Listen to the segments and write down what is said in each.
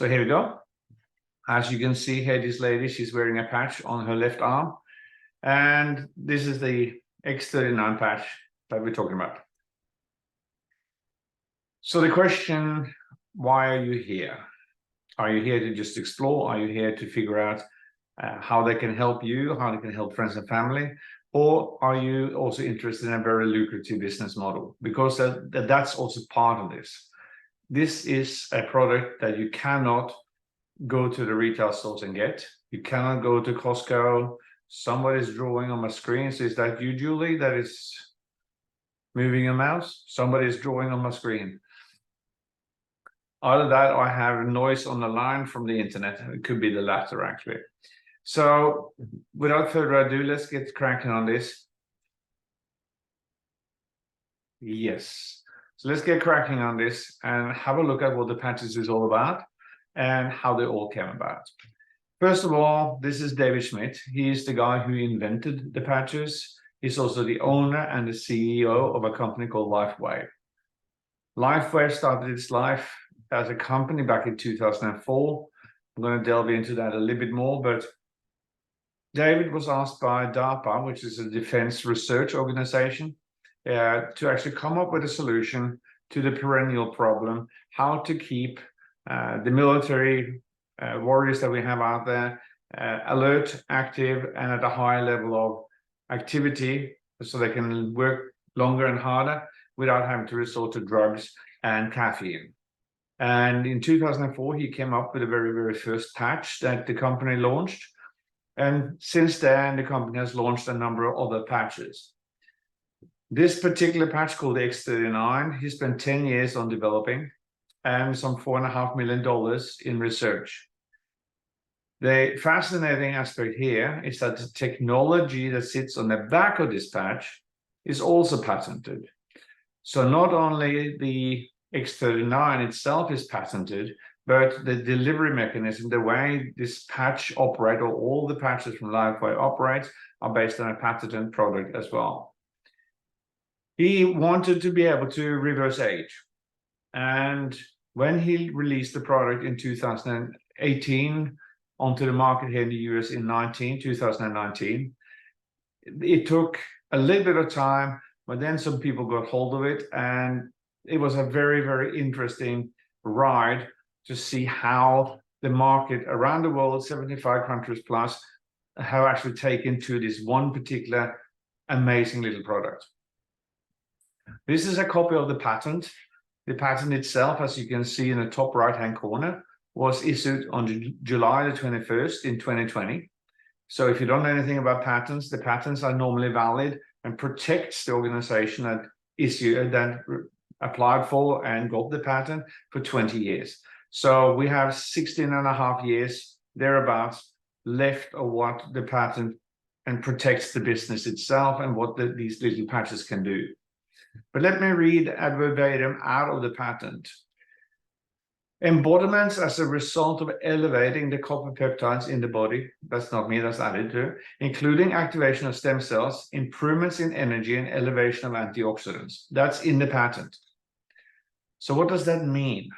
So here we go. As you can see here, this lady, she's wearing a patch on her left arm. And this is the X39 patch that we're talking about. So the question, why are you here? Are you here to just explore? Are you here to figure out how they can help you, how they can help friends and family? Or are you also interested in a very lucrative business model? Because that's also part of this. This is a product that you cannot go to the retail stores and get. You cannot go to Costco. Somebody's drawing on my screen. So is that you, Julie, that is moving your mouse? Somebody's drawing on my screen. Out of that, I have noise on the line from the internet. It could be the latter, actually. So without further ado, let's get cracking on this. Yes. So let's get cracking on this and have a look at what the patches is all about and how they all came about. First of all, this is David Schmidt. He is the guy who invented the patches. He's also the owner and the CEO of a company called LifeWave. LifeWave started its life as a company back in 2004. I'm going to delve into that a little bit more, but David was asked by DARPA, which is a defense research organization, to actually come up with a solution to the perennial problem, how to keep the military warriors that we have out there alert, active, and at a high level of activity so they can work longer and harder without having to resort to drugs and caffeine. And in 2004, he came up with the very, very first patch that the company launched. And since then, the company has launched a number of other patches. This particular patch called the X39, he spent 10 years on developing and some $4.5 million in research. The fascinating aspect here is that the technology that sits on the back of this patch is also patented. So not only the X39 itself is patented, but the delivery mechanism, the way this patch operates, or all the patches from LifeWave operates, are based on a patented product as well. He wanted to be able to reverse age. And when he released the product in 2018 onto the market here in the US in 2019, it took a little bit of time, but then some people got hold of it, and it was a very, very interesting ride to see how the market around the world, 75 countries plus, have actually taken to this one particular amazing little product. This is a copy of the patent. The patent itself, as you can see in the top right-hand corner, was issued on July the 21st in 2020. So if you don't know anything about patents, the patents are normally valid and protects the organization that applied for and got the patent for 20 years. So we have 16.5 years thereabouts left of what the patent and protects the business itself and what these little patches can do. But let me read verbatim out of the patent. Embodiments as a result of elevating the copper peptides in the body, that's not me, that's added to, including activation of stem cells, improvements in energy, and elevation of antioxidants. That's in the patent. So what does that mean?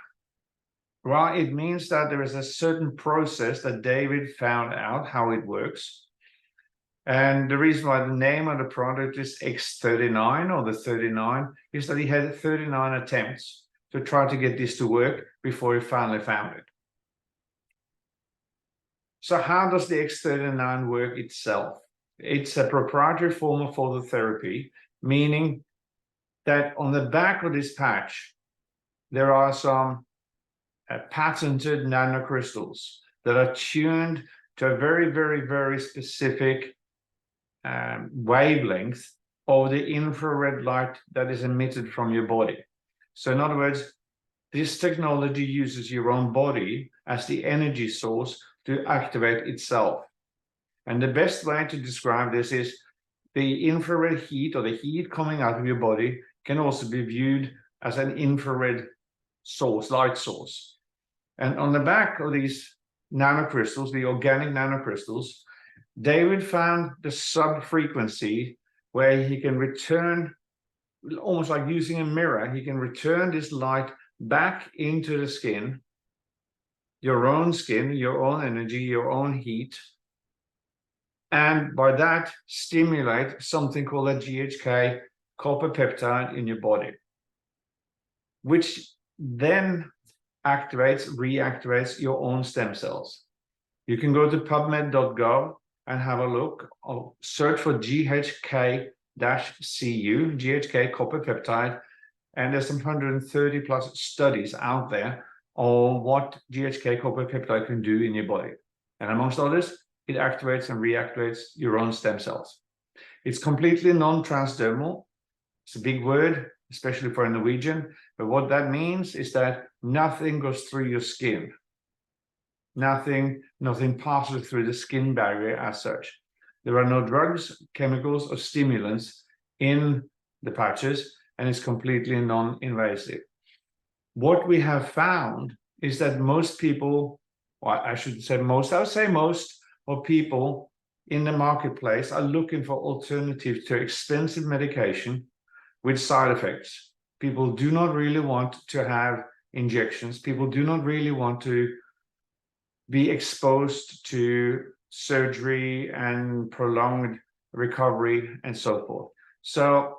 Well, it means that there is a certain process that David found out how it works. And the reason why the name of the product is X39 or the 39 is that he had 39 attempts to try to get this to work before he finally found it. So how does the X39 work itself? It's a proprietary form of phototherapy, meaning that on the back of this patch, there are some patented nanocrystals that are tuned to a very, very, very specific wavelength of the infrared light that is emitted from your body. So in other words, this technology uses your own body as the energy source to activate itself. And the best way to describe this is the infrared heat, or the heat coming out of your body, can also be viewed as an infrared source, light source. And on the back of these nanocrystals, the organic nanocrystals, David found the sub-frequency where he can return, almost like using a mirror, he can return this light back into the skin your own skin, your own energy, your own heat, and by that stimulate something called a GHK copper peptide in your body, which then reactivates your own stem cells. You can go to pubmed.gov and have a look, or search for GHK-CU, GHK copper peptide, and there's some 130 plus studies out there on what GHK copper peptide can do in your body. And amongst others, it activates and reactivates your own stem cells. It's completely non-transdermal. It's a big word, especially for a Norwegian, but what that means is that nothing goes through your skin. Nothing passes through the skin barrier as such. There are no drugs, chemicals, or stimulants in the patches, and it's completely non-invasive. What we have found is that most people, or I should say most, I would say most of people in the marketplace are looking for alternatives to expensive medication with side effects. People do not really want to have injections. People do not really want to be exposed to surgery and prolonged recovery and so forth. So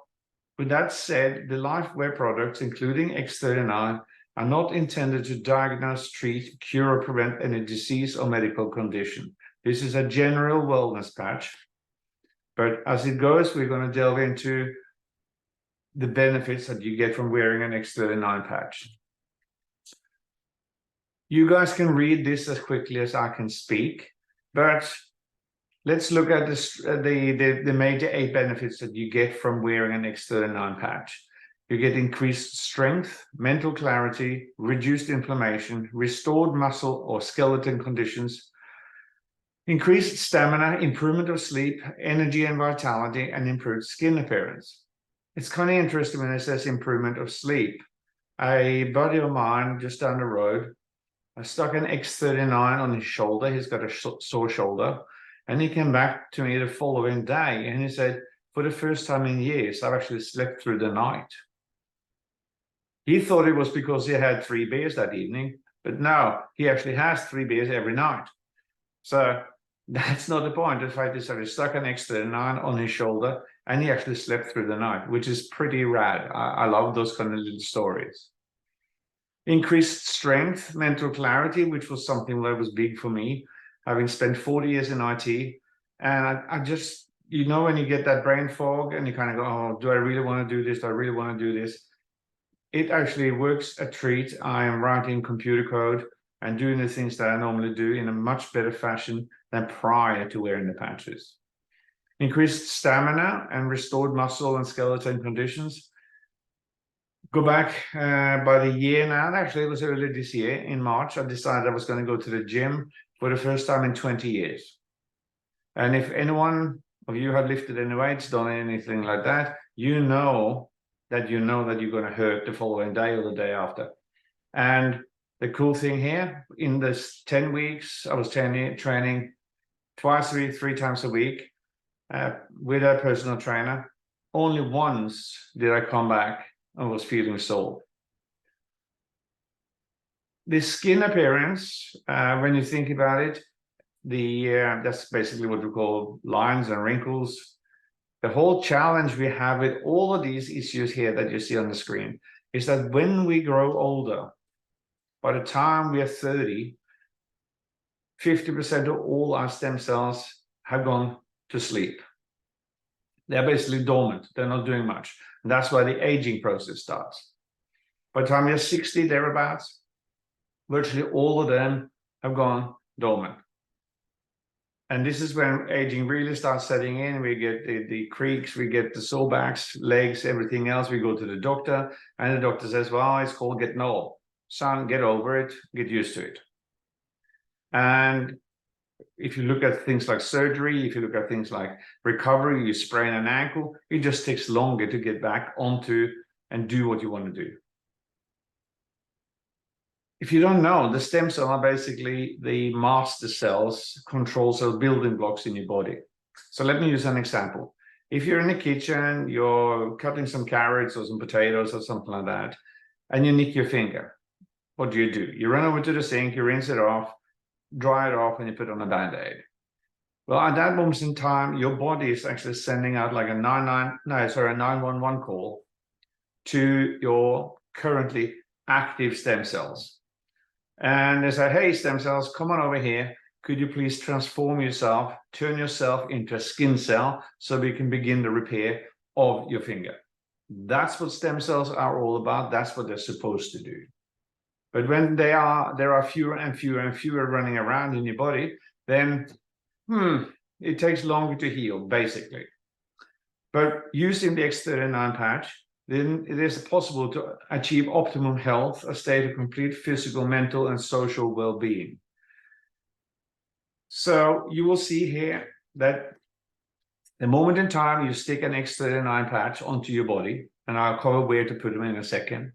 with that said, the LifeWave products, including X39, are not intended to diagnose, treat, cure, or prevent any disease or medical condition. This is a general wellness patch. But as it goes, we're going to delve into the benefits that you get from wearing an X39 patch. You guys can read this as quickly as I can speak, but let's look at the major 8 benefits that you get from wearing an X39 patch. You get increased strength, mental clarity, reduced inflammation, restored muscle or skeleton conditions, increased stamina, improvement of sleep, energy and vitality, and improved skin appearance. It's kind of interesting when it says improvement of sleep. A buddy of mine just down the road, I stuck an X39 on his shoulder. He's got a sore shoulder. And he came back to me the following day and he said, for the first time in years, I've actually slept through the night. He thought it was because he had 3 beers that evening, but no, he actually has 3 beers every night. So that's not the point. The fact is that he stuck an X39 on his shoulder and he actually slept through the night, which is pretty rad. I love those kind of little stories. Increased strength, mental clarity, which was something that was big for me, having spent 40 years in IT. And I just, you know, when you get that brain fog and you kind of go, oh, do I really want to do this? Do I really want to do this? It actually works a treat. I am writing computer code and doing the things that I normally do in a much better fashion than prior to wearing the patches. Increased stamina and restored muscle and skeleton conditions. Go back by the year now, actually it was earlier this year in March, I decided I was going to go to the gym for the first time in 20 years. And if anyone of you have lifted any weights, done anything like that, you know that you're going to hurt the following day or the day after. And the cool thing here, in this 10 weeks, I was training twice a week, 3 times a week with a personal trainer. Only once did I come back and was feeling sore. The skin appearance, when you think about it, that's basically what we call lines and wrinkles. The whole challenge we have with all of these issues here that you see on the screen is that when we grow older, by the time we are 30, 50% of all our stem cells have gone to sleep. They're basically dormant. They're not doing much. And that's why the aging process starts. By the time you're 60, thereabouts, virtually all of them have gone dormant. And this is when aging really starts setting in. We get the creaks, we get the sore backs, legs, everything else. We go to the doctor, and the doctor says, well, it's called getting old. Son, get over it, get used to it. And if you look at things like surgery, if you look at things like recovery, you sprain an ankle, it just takes longer to get back onto and do what you want to do. If you don't know, the stem cells are basically the master cells, control cell building blocks in your body. So let me use an example. If you're in the kitchen, you're cutting some carrots or some potatoes or something like that, and you nick your finger. what do? You run over to the sink, you rinse it off, dry it off, and you put on a Band-Aid. Well, at that moment in time, your body is actually sending out like a 911 call to your currently active stem cells. And they say, hey, stem cells, come on over here. Could you please transform yourself, turn yourself into a skin cell so we can begin the repair of your finger? That's what stem cells are all about. That's what they're supposed to do. But when there are fewer and fewer and fewer running around in your body, then it takes longer to heal, basically. But using the X39 patch, then it is possible to achieve optimum health, a state of complete physical, mental, and social well-being. So you will see here that the moment in time you stick an X39 patch onto your body, and I'll cover where to put them in a second,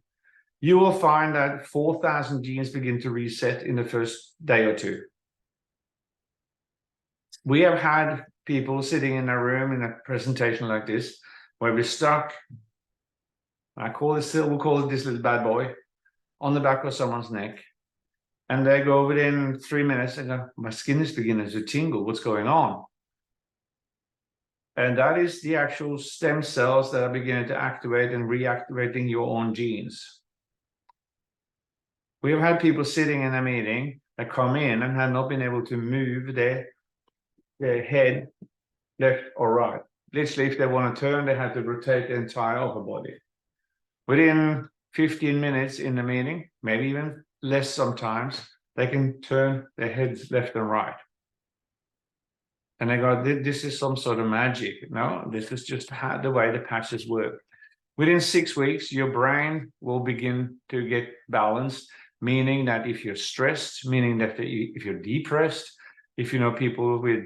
you will find that 4,000 genes begin to reset in the first day or two. We have had people sitting in a room in a presentation like this, where we stuck, we'll call it this little bad boy, on the back of someone's neck. And they go within 3 minutes and go, my skin is beginning to tingle, what's going on? And that is the actual stem cells that are beginning to activate and reactivating your own genes. We have had people sitting in a meeting that come in and have not been able to move their head left or right. Literally, if they want to turn, they have to rotate the entire upper body. Within 15 minutes in the meeting, maybe even less sometimes, they can turn their heads left and right. And they go, this is some sort of magic. No, this is just the way the patches work. Within 6 weeks, your brain will begin to get balanced, meaning that if you're stressed, meaning that if you're depressed, if you know people with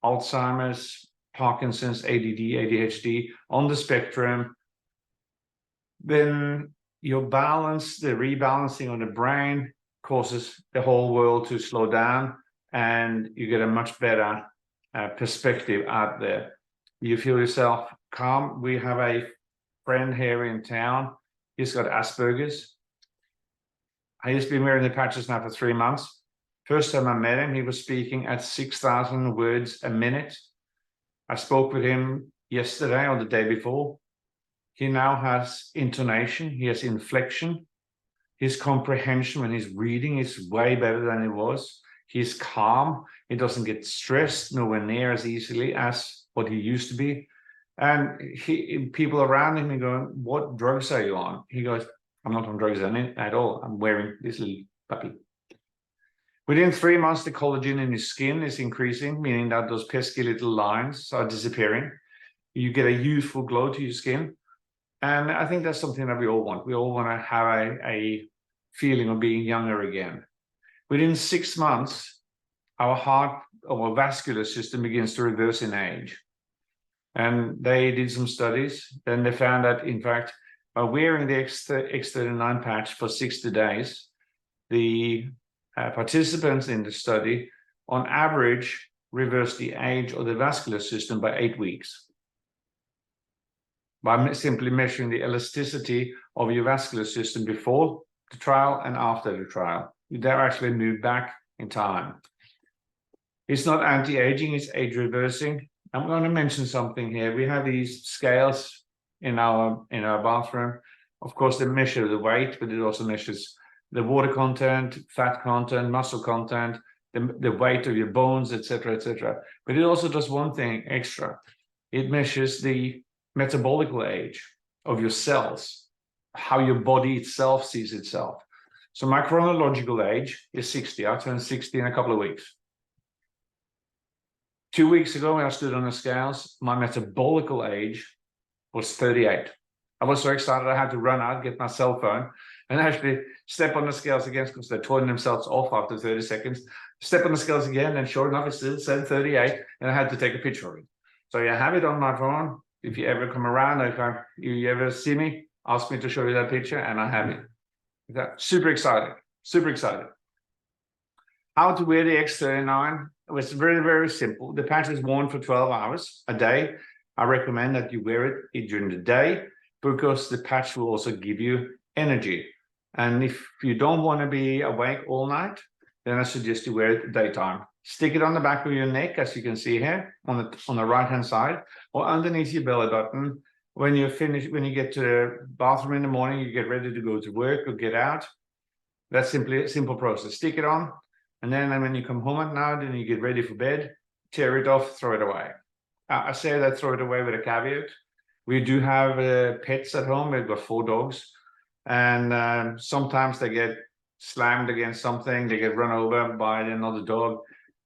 Alzheimer's, Parkinson's, ADD, ADHD on the spectrum, then your balance, the rebalancing of the brain causes the whole world to slow down, and you get a much better perspective out there. You feel yourself calm. We have a friend here in town. He's got Asperger's. He's been wearing the patches now for 3 months. First time I met him, he was speaking at 6,000 words a minute. I spoke with him yesterday or the day before. He now has intonation, he has inflection. His comprehension when he's reading is way better than it was. He's calm, he doesn't get stressed nowhere near as easily as what he used to be. And people around him are going, what drugs are you on? He goes, I'm not on drugs at all. I'm wearing this little puppy. Within 3 months, the collagen in his skin is increasing, meaning that those pesky little lines are disappearing. You get a youthful glow to your skin. And I think that's something that we all want. We all want to have a feeling of being younger again. Within 6 months, our heart or vascular system begins to reverse in age. And they did some studies. Then they found that, in fact, by wearing the X39 patch for 60 days, the participants in the study, on average, reversed the age of the vascular system by 8 weeks. By simply measuring the elasticity of your vascular system before the trial and after the trial. They're actually moved back in time. It's not anti-aging, it's age reversing. I'm going to mention something here. We have these scales in our bathroom. Of course, they measure the weight, but it also measures the water content, fat content, muscle content, the weight of your bones, etc., etc. But it also does one thing extra. It measures the metabolical age of your cells, how your body itself sees itself. So my chronological age is 60. I turn 60 in a couple of weeks. 2 weeks ago, when I stood on the scales, my metabolical age was 38. I was so excited I had to run out, get my cell phone, and actually step on the scales again because they're turning themselves off after 30 seconds. Step on the scales again, and sure enough, it still said 38, and I had to take a picture of it. So I have it on my phone. If you ever come around, if you ever see me, ask me to show you that picture, and I have it. Super excited, super excited. How to wear the X39? It was very, very simple. The patch is worn for 12 hours a day. I recommend that you wear it during the day because the patch will also give you energy. And if you don't want to be awake all night, then I suggest you wear it daytime. Stick it on the back of your neck, as you can see here, on the right-hand side, or underneath your belly button. When you get to the bathroom in the morning, you get ready to go to work or get out. That's simply a simple process. Stick it on, and then when you come home at night and you get ready for bed, tear it off, throw it away. I say that throw it away with a caveat. We do have pets at home. We've got 4 dogs, and sometimes they get slammed against something, they get run over by another dog,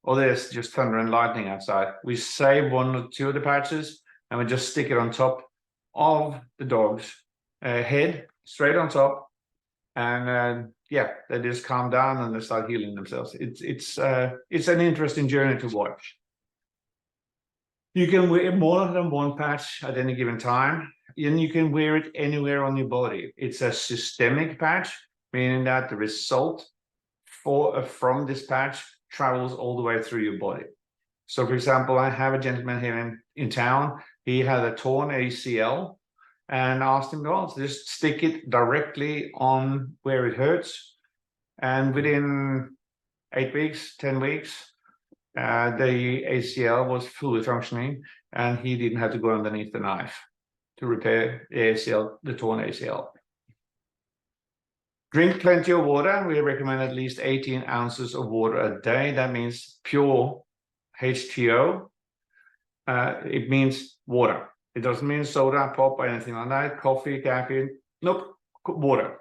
or there's just thunder and lightning outside. We save 1 or 2 of the patches, and we just stick it on top of the dog's head, straight on top, and yeah, they just calm down and they start healing themselves. It's an interesting journey to watch. You can wear more than 1 patch at any given time, and you can wear it anywhere on your body. It's a systemic patch, meaning that the result from this patch travels all the way through your body. So, for example, I have a gentleman here in town. He had a torn ACL, and I asked him, well, just stick it directly on where it hurts. And within 8 weeks, 10 weeks, the ACL was fully functioning, and he didn't have to go underneath the knife to repair the ACL, the torn ACL. Drink plenty of water. We recommend at least 18 ounces of water a day. That means pure H2O. It means water. It doesn't mean soda, pop, or anything like that. Coffee, caffeine. Nope, water.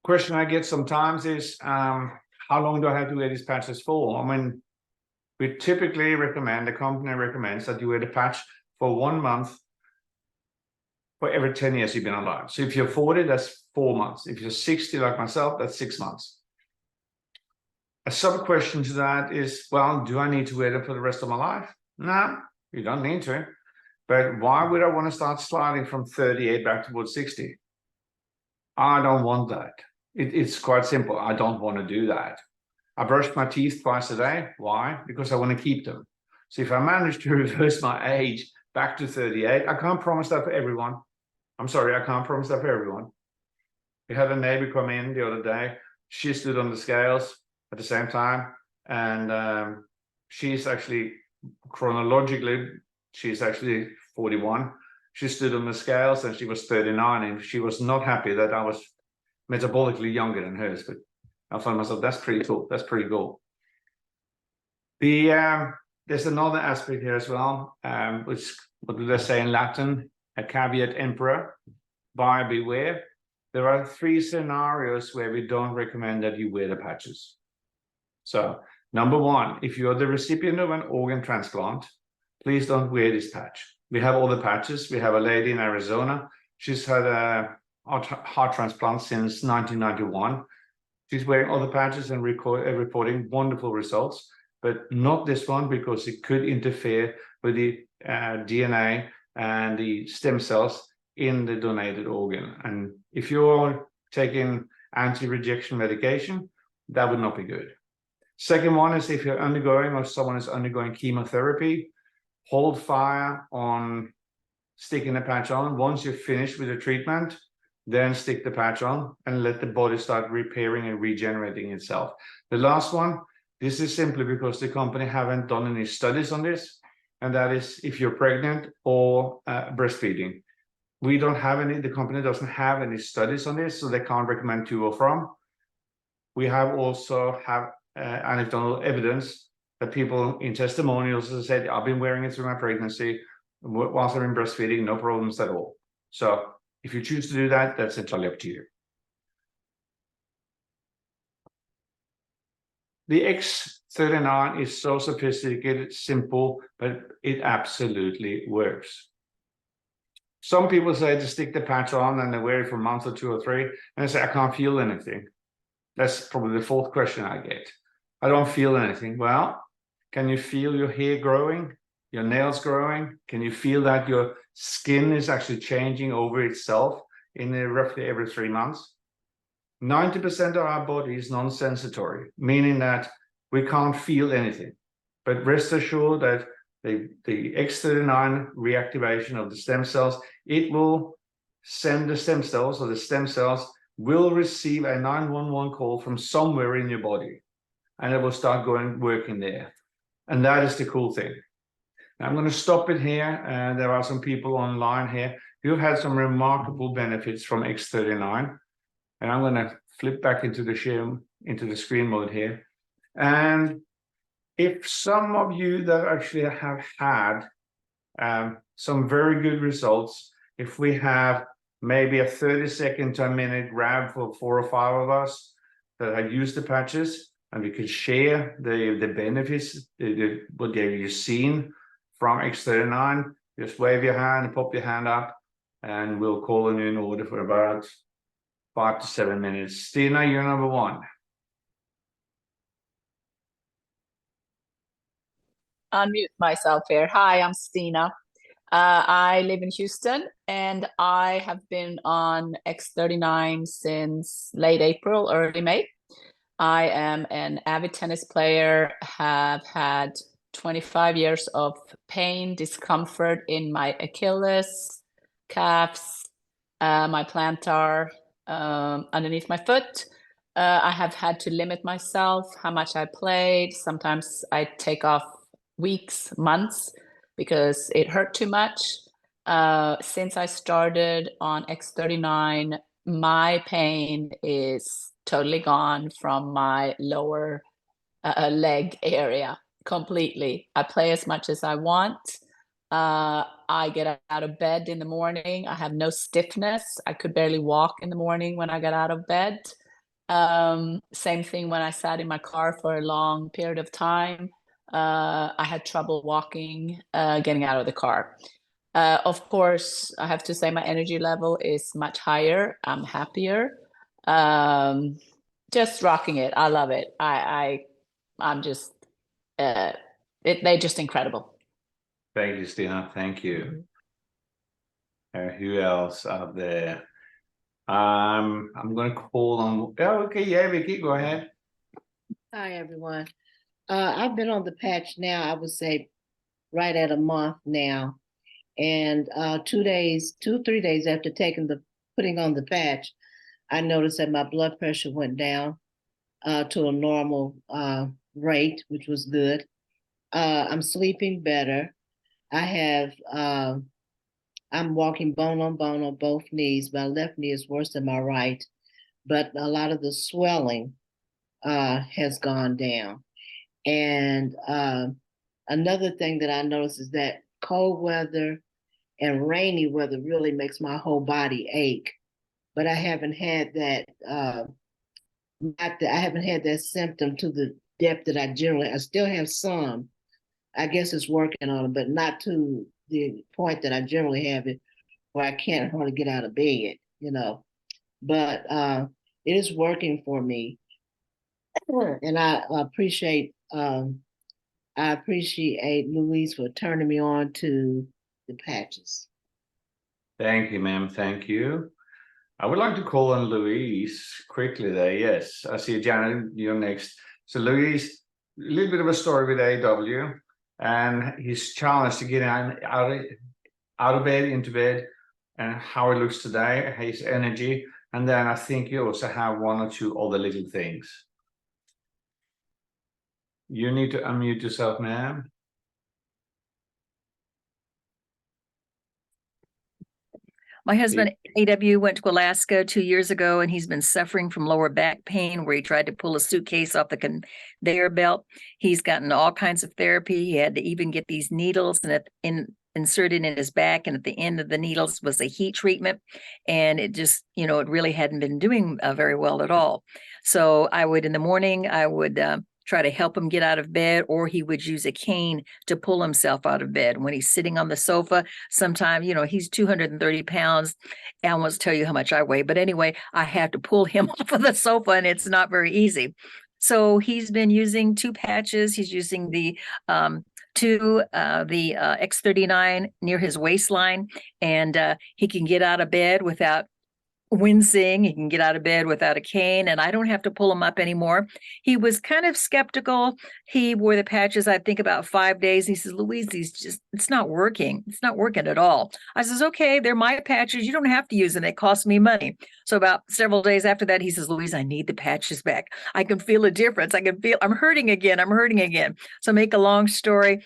Question I get sometimes is, how long do I have to wear these patches for? I mean, we typically recommend, the company recommends that you wear the patch for 1 month for every 10 years you've been alive. So if you're 40, that's 4 months. If you're 60, like myself, that's 6 months. A sub question to that is, well, do I need to wear them for the rest of my life? No, you don't need to. But why would I want to start sliding from 38 back towards 60? I don't want that. It's quite simple. I don't want to do that. I brush my teeth twice a day. Why? Because I want to keep them. So if I manage to reverse my age back to 38, I can't promise that for everyone. I'm sorry, I can't promise that for everyone. We had a neighbor come in the other day. She stood on the scales at the same time, and she's actually, chronologically, she's actually 41. She stood on the scales and she was 39, and she was not happy that I was metabolically younger than hers. But I found myself, that's pretty cool. That's pretty cool. There's another aspect here as well, which, what do they say in Latin? A caveat emptor, buyer beware. There are 3 scenarios where we don't recommend that you wear the patches. So, number 1, if you're the recipient of an organ transplant, please don't wear this patch. We have all the patches. We have a lady in Arizona. She's had a heart transplant since 1991. She's wearing all the patches and reporting wonderful results, but not this one, because it could interfere with the DNA and the stem cells in the donated organ. And if you're taking anti-rejection medication, that would not be good. Second one is, if you're undergoing, or someone is undergoing chemotherapy, hold fire on sticking the patch on. Once you're finished with the treatment, then stick the patch on and let the body start repairing and regenerating itself. The last one, this is simply because the company haven't done any studies on this, and that is if you're pregnant or breastfeeding. We don't have any, the company doesn't have any studies on this, so they can't recommend to or from. We have also anecdotal evidence that people in testimonials have said, I've been wearing it through my pregnancy, whilst I'm in breastfeeding, no problems at all. So if you choose to do that, that's entirely up to you. The X39 is so sophisticated, simple, but it absolutely works. Some people say to stick the patch on and they wear it for a month or 2 or 3, and they say, I can't feel anything. That's probably the 4th question I get. I don't feel anything. Well, can you feel your hair growing, your nails growing? Can you feel that your skin is actually changing over itself in roughly every 3 months? 90% of our body is non-sensitory, meaning that we can't feel anything. But rest assured that the X39 reactivation of the stem cells, it will send the stem cells, or the stem cells will receive a 911 call from somewhere in your body, and it will start working there. And that is the cool thing. Now I'm going to stop it here. There are some people online here who had some remarkable benefits from X39. And I'm going to flip back into the screen mode here. And if some of you that actually have had some very good results, if we have maybe a 30-second to a minute grab for 4 or 5 of us that have used the patches, and we can share the benefits, what you've seen from X39, just wave your hand, pop your hand up, and we'll call on you in order for about 5 to 7 minutes. Stina, you're number 1. Unmute myself here. Hi, I'm Stina. I live in Houston, and I have been on X39 since late April, early May. I am an avid tennis player, have had 25 years of pain, discomfort in my Achilles, calves, my plantar, underneath my foot. I have had to limit myself, how much I played. Sometimes I take off weeks, months, because it hurt too much. Since I started on X39, my pain is totally gone from my lower leg area completely. I play as much as I want. I get out of bed in the morning. I have no stiffness. I could barely walk in the morning when I got out of bed. Same thing when I sat in my car for a long period of time. I had trouble walking, getting out of the car. Of course, I have to say my energy level is much higher. I'm happier. Just rocking it. I love it. I'm just, they're just incredible. Thank you, Stina. Thank you. Who else out there? I'm going to call on. Oh, okay, yeah, Vicky, go ahead. Hi, everyone. I've been on the patch now, I would say right at a month now. And 3 days after putting on the patch, I noticed that my blood pressure went down to a normal rate, which was good. I'm sleeping better. I'm walking bone on both knees. My left knee is worse than my right, but a lot of the swelling has gone down. And another thing that I noticed is that cold weather and rainy weather really makes my whole body ache. But I haven't had that. I haven't had that symptom to the depth that I still have some. I guess it's working on it, but not to the point that I generally have it, where I can't hardly get out of bed, But it is working for me, and I appreciate Louise for turning me on to the patches. Thank you, ma'am. Thank you. I would like to call on Louise quickly there. Yes, I see Janet, you're next. So Louise, a little bit of a story with AW, and he's challenged to get out of bed, into bed, and how it looks today, his energy. And then I think you also have 1 or 2 other little things. You need to unmute yourself, ma'am. My husband, AW, went to Alaska 2 years ago, and he's been suffering from lower back pain where he tried to pull a suitcase off the conveyor belt. He's gotten all kinds of therapy. He had to even get these needles inserted in his back, and at the end of the needles was a heat treatment. And it just, it really hadn't been doing very well at all. So in the morning, I would try to help him get out of bed, or he would use a cane to pull himself out of bed. When he's sitting on the sofa, sometimes, he's 230 pounds. I won't tell you how much I weigh, but anyway, I have to pull him off of the sofa, and it's not very easy. So he's been using 2 patches. He's using the X39 near his waistline, and he can get out of bed without wincing. He can get out of bed without a cane, and I don't have to pull him up anymore. He was kind of skeptical. He wore the patches, I think, about 5 days. He says, Louise, it's not working. It's not working at all. I says, okay, they're my patches. You don't have to use them. They cost me money. So about several days after that, he says, Louise, I need the patches back. I can feel a difference. I'm hurting again. I'm hurting again. So make a long story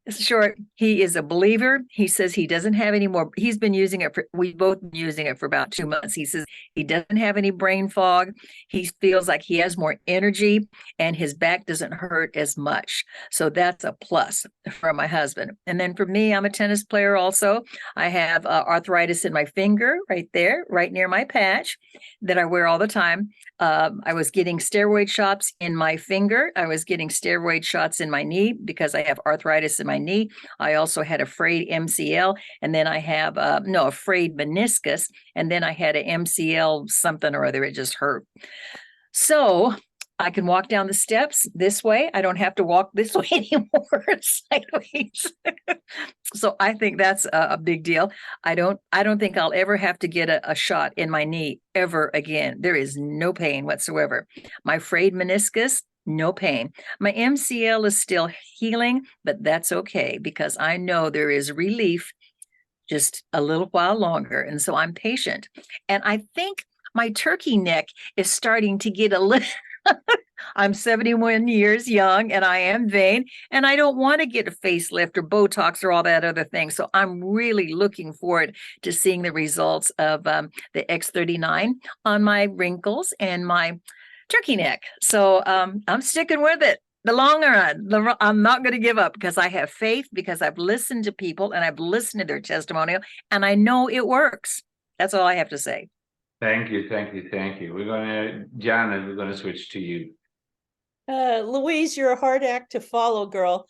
short, he is a believer. He says he doesn't have any more. He's been using it we've both been using it for about 2 months. He says he doesn't have any brain fog. He feels like he has more energy and his back doesn't hurt as much. So that's a plus for my husband. And then for me, I'm a tennis player also. I have arthritis in my finger right there, right near my patch that I wear all the time. I was getting steroid shots in my finger. I was getting steroid shots in my knee because I have arthritis in my knee. I also had a frayed MCL, and then I have a frayed meniscus, and then I had an MCL something or other. It just hurt. So I can walk down the steps this way. I don't have to walk this way anymore, sideways. So I think that's a big deal. I don't think I'll ever have to get a shot in my knee ever again. There is no pain whatsoever. My frayed meniscus, no pain. My MCL is still healing, but that's okay because I know there is relief just a little while longer. And so I'm patient. And I think my turkey neck is starting to get a little. I'm 71 years young and I am vain and I don't want to get a facelift or Botox or all that other thing. So I'm really looking forward to seeing the results of the X39 on my wrinkles and my turkey neck. So I'm sticking with it. The long run, I'm not going to give up because I have faith, because I've listened to people and I've listened to their testimonial and I know it works. That's all I have to say. Thank you. Janet, we're gonna switch to you. Louise, you're a hard act to follow, girl,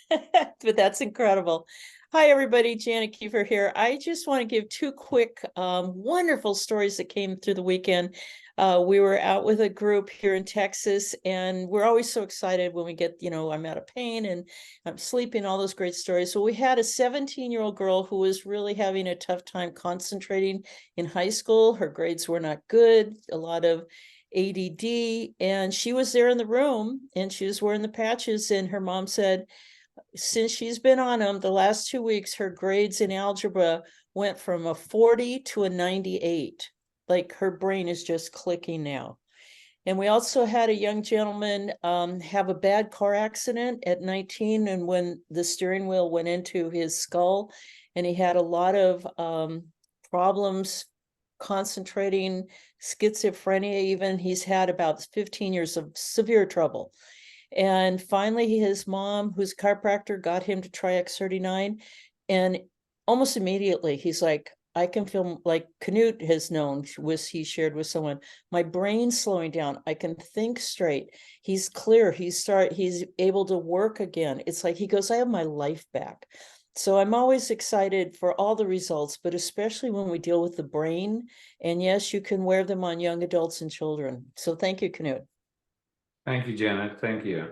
but that's incredible. Hi, everybody. Janet Kiefer here. I just want to give two quick, wonderful stories that came through the weekend. We were out with a group here in Texas, and we're always so excited when we get, I'm out of pain and I'm sleeping, all those great stories. So we had a 17-year-old girl who was really having a tough time concentrating in high school. Her grades were not good, a lot of ADD, and she was there in the room and she was wearing the patches, and her mom said, since she's been on them the last 2 weeks, her grades in algebra went from a 40 to a 98. Like her brain is just clicking now. And we also had a young gentleman have a bad car accident at 19, and when the steering wheel went into his skull, and he had a lot of problems concentrating, schizophrenia even. He's had about 15 years of severe trouble. And finally, his mom, who's a chiropractor, got him to try X39. And almost immediately, he's like, I can feel, like Knut has known, he shared with someone, my brain's slowing down. I can think straight. He's clear. He's able to work again. It's like, he goes, I have my life back. So I'm always excited for all the results, but especially when we deal with the brain. And yes, you can wear them on young adults and children. So thank you, Knut. Thank you, Janet. Thank you.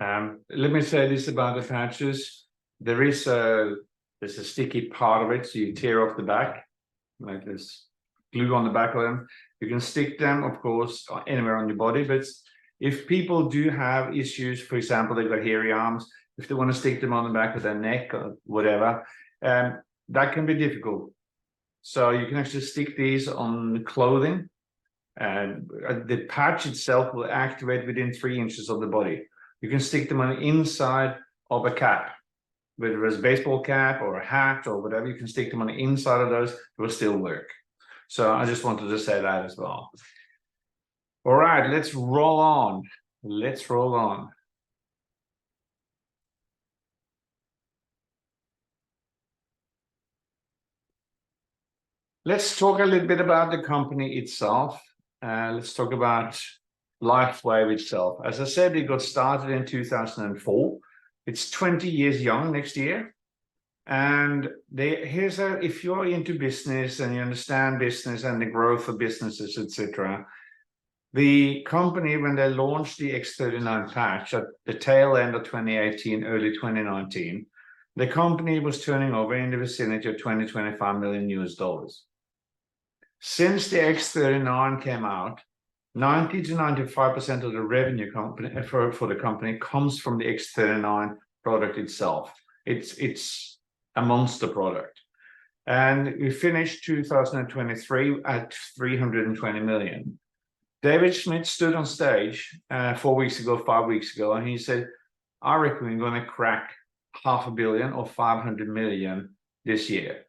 Let me say this about the patches. There's a sticky part of it, so you tear off the back, like this glue on the back of them. You can stick them, of course, anywhere on your body, but if people do have issues, for example, they've got hairy arms, if they want to stick them on the back of their neck or whatever, that can be difficult. So you can actually stick these on clothing, and the patch itself will activate within 3 inches of the body. You can stick them on the inside of a cap, whether it's a baseball cap or a hat or whatever. You can stick them on the inside of those, it will still work. So I just wanted to say that as well. All right, let's roll on. Let's talk a little bit about the company itself. Let's talk about LifeWave itself. As I said, it got started in 2004. It's 20 years young next year. And if you're into business and you understand business and the growth of businesses, etc., the company, when they launched the X39 patch at the tail end of 2018, early 2019, the company was turning over in the vicinity of $20-25 million US. Since the X39 came out, 90 to 95% of the revenue company for the company comes from the X39 product itself. It's a monster product. And we finished 2023 at 320 million. David Schmidt stood on stage 5 weeks ago, and he said, I reckon we're going to crack 500 million or 500 million this year.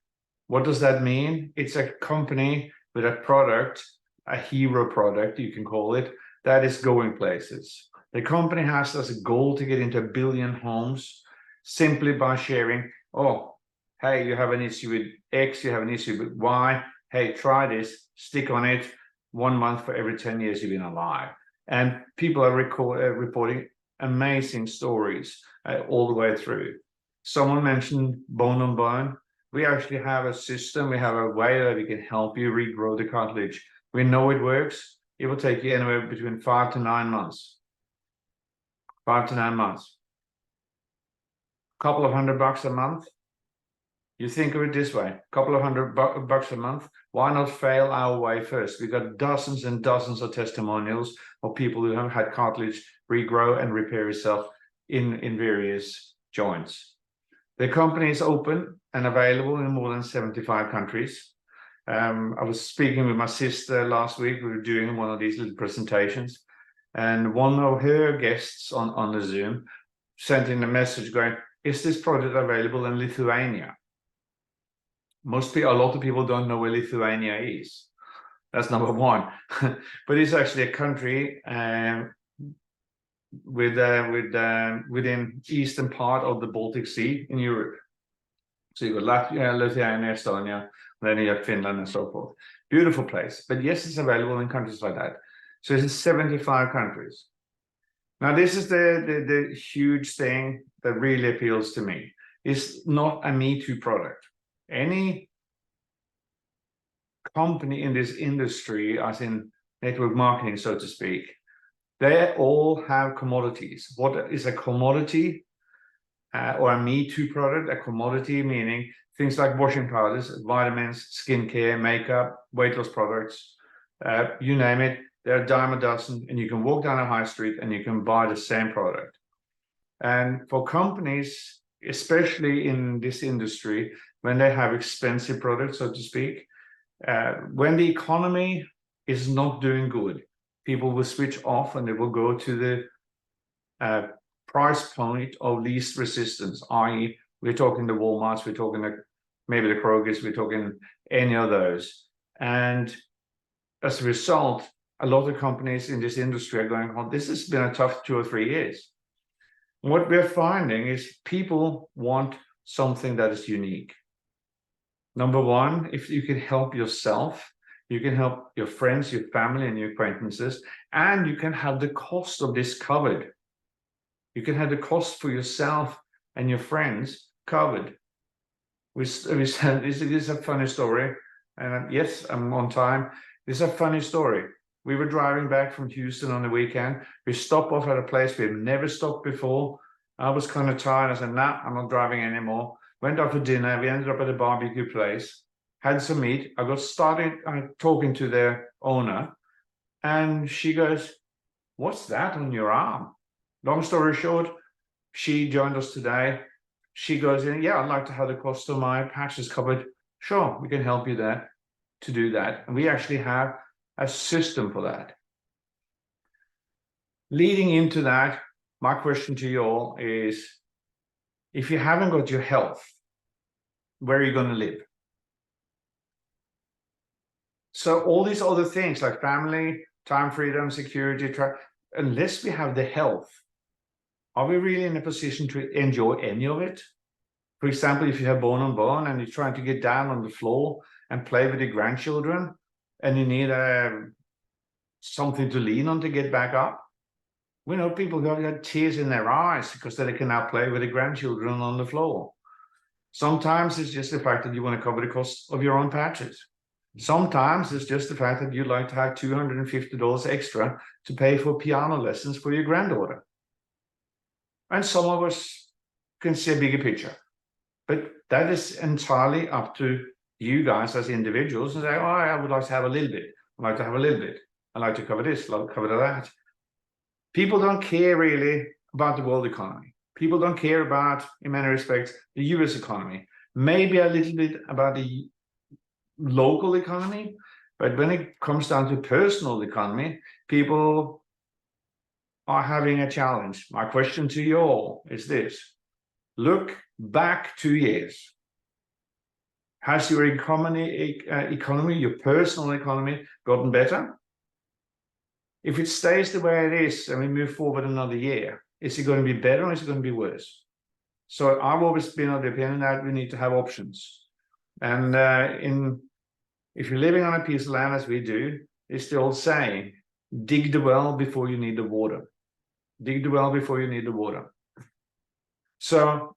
What does that mean? It's a company with a product, a hero product, you can call it, that is going places. The company has as a goal to get into 1 billion homes simply by sharing, oh, hey, you have an issue with X, you have an issue with Y, hey, try this, stick on it, 1 month for every 10 years you've been alive. And people are reporting amazing stories all the way through. Someone mentioned bone on bone. We actually have a system, we have a way that we can help you regrow the cartilage. We know it works. It will take you anywhere between 5 to 9 months. 5 to 9 months. Couple of $100 a month. You think of it this way, couple of $100 a month. Why not fail our way first? We've got dozens and dozens of testimonials of people who have had cartilage regrow and repair itself in various joints. The company is open and available in more than 75 countries. I was speaking with my sister last week. We were doing one of these little presentations, and one of her guests on the Zoom sent in a message going, is this product available in Lithuania? A lot of people don't know where Lithuania is. That's number one. But it's actually a country within eastern part of the Baltic Sea in Europe. So you've got Latvia, Lithuania, Estonia, then you have Finland and so forth. Beautiful place. But yes, it's available in countries like that. So it's in 75 countries. Now, this is the huge thing that really appeals to me. It's not a Me Too product. Any company in this industry, as in network marketing, so to speak, they all have commodities. What is a commodity or a Me Too product? A commodity meaning things like washing powders, vitamins, skincare, makeup, weight loss products, you name it. They're a dime a dozen, and you can walk down a high street and you can buy the same product. And for companies, especially in this industry, when they have expensive products, so to speak, when the economy is not doing good, people will switch off and they will go to the price point of least resistance, i.e. we're talking the Walmarts, we're talking maybe the Kroger's, we're talking any of those. And as a result, a lot of companies in this industry are going, oh, this has been a tough 2 or 3 years. What we're finding is people want something that is unique. Number one, if you can help yourself, you can help your friends, your family, and your acquaintances, and you can have the cost of this covered. You can have the cost for yourself and your friends covered. We said, this is a funny story, and yes, I'm on time. This is a funny story. We were driving back from Houston on the weekend. We stopped off at a place we've never stopped before. I was kind of tired. I said, nah, I'm not driving anymore. Went out for dinner. We ended up at a barbecue place, had some meat. I got started talking to their owner, and she goes, what's that on your arm? Long story short, she joined us today. She goes in, yeah, I'd like to have the cost of my patches covered. Sure, we can help you there to do that. And we actually have a system for that. Leading into that, my question to you all is, if you haven't got your health, where are you going to live? So all these other things like family, time freedom, security, unless we have the health, are we really in a position to enjoy any of it? For example, if you have bone on bone and you're trying to get down on the floor and play with your grandchildren, and you need something to lean on to get back up. We know people who have got tears in their eyes because they can now play with the grandchildren on the floor. Sometimes it's just the fact that you want to cover the cost of your own patches. Sometimes it's just the fact that you'd like to have $250 extra to pay for piano lessons for your granddaughter. And some of us can see a bigger picture, but that is entirely up to you guys as individuals and say, oh, I would like to have a little bit. I'd like to have a little bit. I'd like to cover this, like cover that. People don't care really about the world economy. People don't care about, in many respects, the US economy. Maybe a little bit about the local economy, but when it comes down to personal economy, people are having a challenge. My question to you all is this. Look back 2 years. Has your economy, your personal economy, gotten better? If it stays the way it is and we move forward another year, is it going to be better or is it going to be worse? So I've always been of the opinion that we need to have options. And if you're living on a piece of land as we do, it's the old saying, dig the well before you need the water. Dig the well before you need the water. So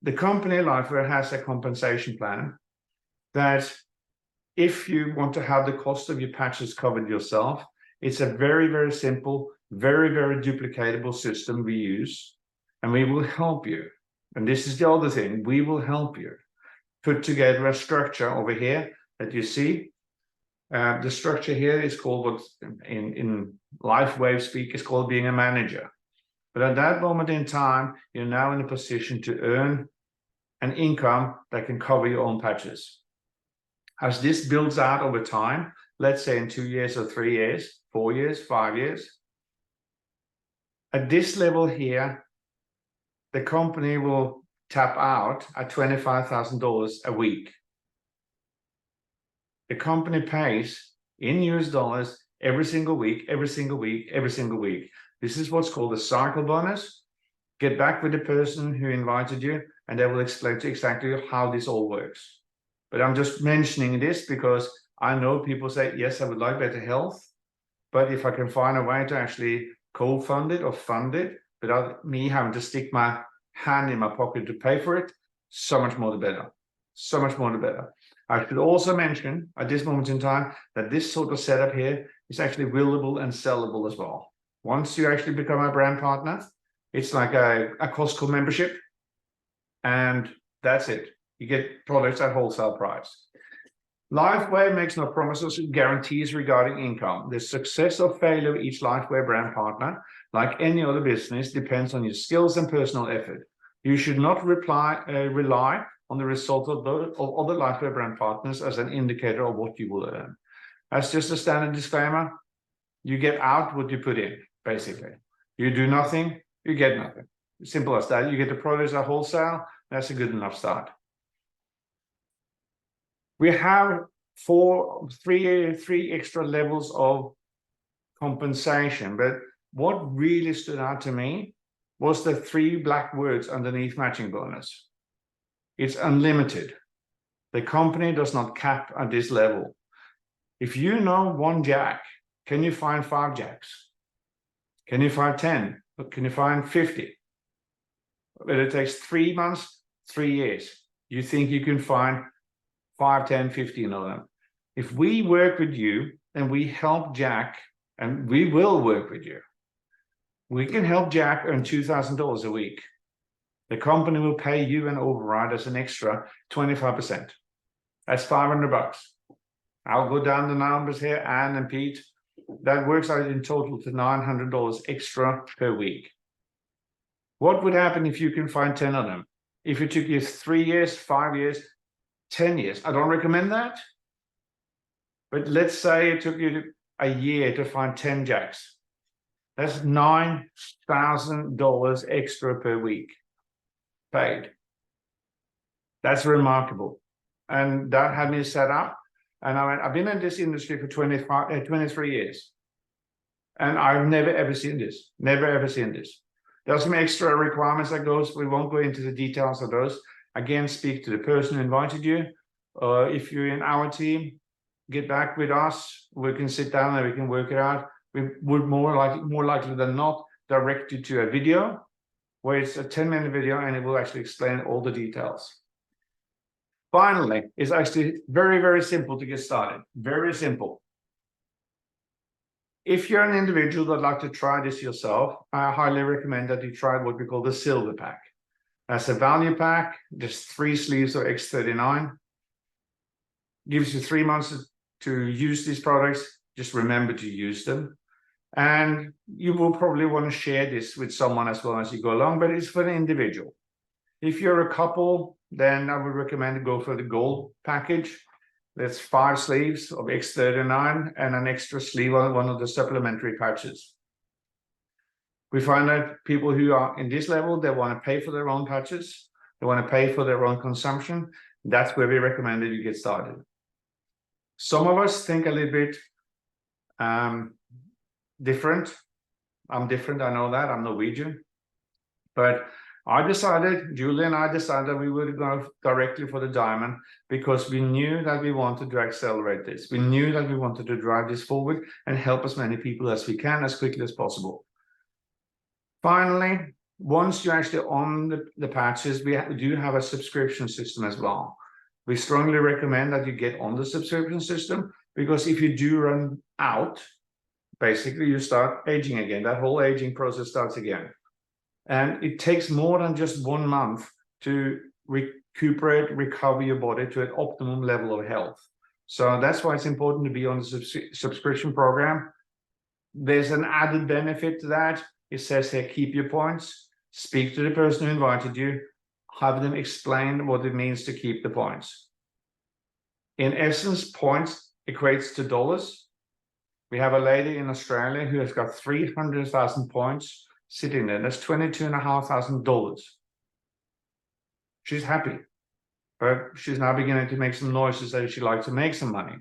the company Lifeway has a compensation plan that if you want to have the cost of your patches covered yourself, it's a very, very simple, very, very duplicatable system we use, and we will help you. And this is the other thing, we will help you put together a structure over here that you see. The structure here is called what in LifeWave speak is called being a manager. But at that moment in time, you're now in a position to earn an income that can cover your own patches. As this builds out over time, let's say in 2 years or 3 years, 4 years, 5 years, at this level here, the company will tap out at $25,000 a week. The company pays in US dollars every single week, every single week, every single week. This is what's called a cycle bonus. Get back with the person who invited you, and they will explain to you exactly how this all works. But I'm just mentioning this because I know people say, yes, I would like better health, but if I can find a way to actually co-fund it or fund it without me having to stick my hand in my pocket to pay for it, so much more the better. So much more the better. I should also mention at this moment in time that this sort of setup here is actually willable and sellable as well. Once you actually become a brand partner, it's like a Costco membership, and that's it. You get products at wholesale price. Lifeway makes no promises or guarantees regarding income. The success or failure of each Lifeway brand partner, like any other business, depends on your skills and personal effort. You should not rely on the result of other Lifeway brand partners as an indicator of what you will earn. That's just a standard disclaimer. You get out what you put in, basically. You do nothing, you get nothing. Simple as that. You get the products at wholesale, that's a good enough start. We have three extra levels of compensation, but what really stood out to me was the 3 black words underneath matching bonus. It's unlimited. The company does not cap at this level. If you know 1 jack, can you find 5 jacks? Can you find 10? Can you find 50? But it takes 3 months, 3 years. You think you can find 5, 10, 15 of them. If we work with you and we help Jack, and we will work with you, we can help Jack earn $2,000 a week. The company will pay you an override as an extra 25%. That's $500. I'll go down the numbers here, Anne and Pete. That works out in total to $900 extra per week. What would happen if you can find 10 of them? If it took you 3 years, 5 years, 10 years. I don't recommend that. But let's say it took you a year to find 10 jacks. That's $9,000 extra per week paid. That's remarkable. And that had me set up. And I've been in this industry for 23 years. And I've never, ever seen this. Never, ever seen this. There are some extra requirements that goes. We won't go into the details of those. Again, speak to the person who invited you. If you're in our team, get back with us. We can sit down and we can work it out. We would more likely than not direct you to a video where it's a 10-minute video and it will actually explain all the details. Finally, it's actually very, very simple to get started. Very simple. If you're an individual that'd like to try this yourself, I highly recommend that you try what we call the silver pack. That's a value pack, just 3 sleeves of X39. gives you 3 months to use these products. Just remember to use them. And you will probably want to share this with someone as well as you go along, but it's for the individual. If you're a couple, then I would recommend to go for the gold package. There's 5 sleeves of X39 and an extra sleeve on one of the supplementary patches. We find that people who are in this level, they want to pay for their own patches. They want to pay for their own consumption. That's where we recommend that you get started. Some of us think a little bit different. I'm different, I know that, I'm Norwegian. But Julie and I decided we would go directly for the diamond because we knew that we wanted to accelerate this. We knew that we wanted to drive this forward and help as many people as we can as quickly as possible. Finally, once you're actually on the patches, we do have a subscription system as well. We strongly recommend that you get on the subscription system because if you do run out, basically you start aging again. That whole aging process starts again. And it takes more than just 1 month to recuperate, recover your body to an optimum level of health. So that's why it's important to be on the subscription program. There's an added benefit to that. It says here, keep your points, speak to the person who invited you, have them explain what it means to keep the points. In essence, points equates to dollars. We have a lady in Australia who has got 300,000 points sitting there. That's $22,500. She's happy, but she's now beginning to make some noises that she'd like to make some money.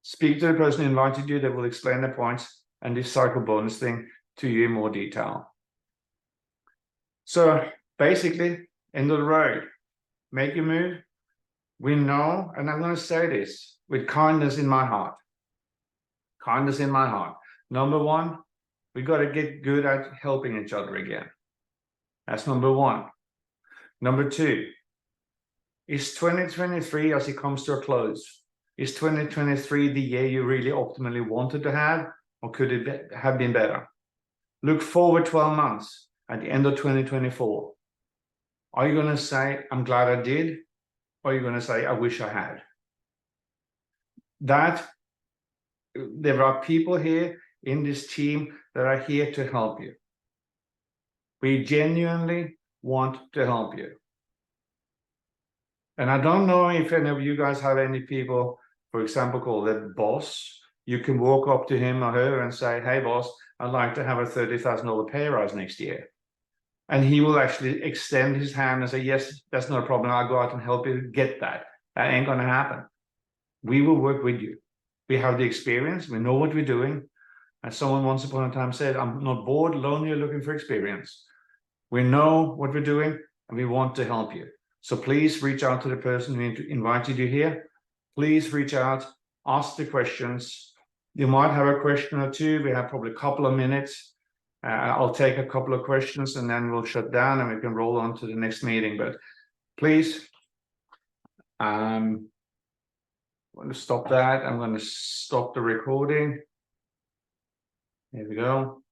Speak to the person who invited you. They will explain the points and this cycle bonus thing to you in more detail. So basically, end of the road, make your move. We know, and I'm going to say this with kindness in my heart. Kindness in my heart. Number one, we got to get good at helping each other again. That's number one. Number two, is 2023 as it comes to a close? Is 2023 the year you really optimally wanted to have, or could it have been better? Look forward 12 months at the end of 2024. Are you going to say, I'm glad I did? Or are you going to say, I wish I had? There are people here in this team that are here to help you. We genuinely want to help you. And I don't know if any of you guys have any people, for example, called the boss. You can walk up to him or her and say, hey, boss, I'd like to have a $30,000 pay rise next year. And he will actually extend his hand and say, yes, that's not a problem. I'll go out and help you get that. That ain't going to happen. We will work with you. We have the experience. We know what we're doing. As someone once upon a time said, I'm not bored, lonely, or looking for experience. We know what we're doing and we want to help you. So please reach out to the person who invited you here. Please reach out, ask the questions. You might have a question or two. We have probably a couple of minutes. I'll take a couple of questions and then we'll shut down and we can roll on to the next meeting. But please, I'm going to stop that. I'm going to stop the recording. There we go.